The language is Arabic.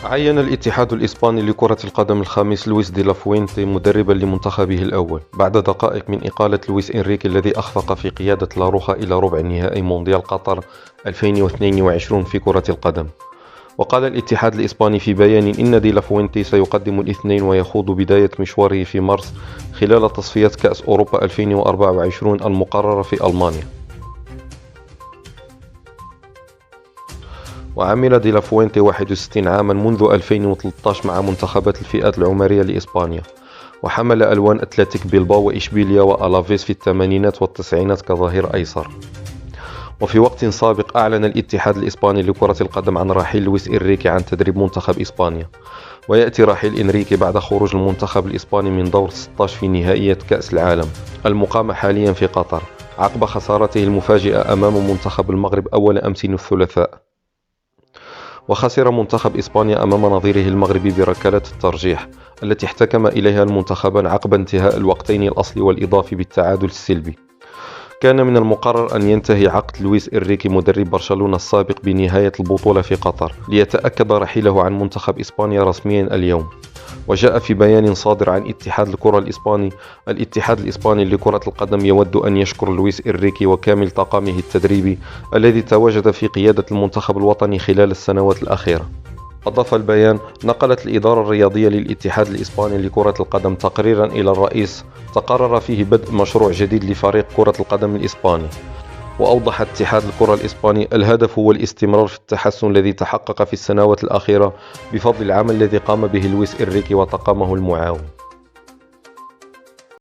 عين الاتحاد الإسباني لكرة القدم الخامس لويس دي لافوينتي مدربا لمنتخبه الأول بعد دقائق من إقالة لويس إنريكي الذي أخفق في قيادة لاروخا إلى ربع نهائي مونديال قطر 2022 في كرة القدم. وقال الاتحاد الإسباني في بيان إن دي لافوينتي سيقدم الاثنين ويخوض بداية مشواره في مارس خلال تصفيات كأس أوروبا 2024 المقررة في ألمانيا. وعمل دي لافوينتي 61 عاما منذ 2013 مع منتخبات الفئات العمرية لإسبانيا، وحمل ألوان أتلتيك بيلباو وإشبيليا وألافيس في الثمانينات والتسعينات كظهير أيسر. وفي وقت سابق أعلن الاتحاد الإسباني لكرة القدم عن رحيل لويس إنريكي عن تدريب منتخب إسبانيا، ويأتي رحيل إنريكي بعد خروج المنتخب الإسباني من دور 16 في نهائيات كأس العالم المقامة حاليا في قطر عقب خسارته المفاجئة أمام منتخب المغرب أول أمس الثلاثاء. وخسر منتخب إسبانيا أمام نظيره المغربي بركلات الترجيح التي احتكم إليها المنتخبان عقب انتهاء الوقتين الأصلي والإضافي بالتعادل السلبي. كان من المقرر أن ينتهي عقد لويس إنريكي مدرب برشلونة السابق بنهاية البطولة في قطر ليتأكد رحيله عن منتخب إسبانيا رسميا اليوم. وجاء في بيان صادر عن اتحاد الكرة الإسباني: الاتحاد الإسباني لكرة القدم يود أن يشكر لويس إنريكي وكامل طاقمه التدريبي الذي تواجد في قيادة المنتخب الوطني خلال السنوات الأخيرة. أضاف البيان: نقلت الإدارة الرياضية للاتحاد الإسباني لكرة القدم تقريرا إلى الرئيس تقرر فيه بدء مشروع جديد لفريق كرة القدم الإسباني. وأوضح اتحاد الكرة الإسباني: الهدف هو الاستمرار في التحسن الذي تحقق في السنوات الأخيرة بفضل العمل الذي قام به لويس إنريكي وطاقمه المعاون.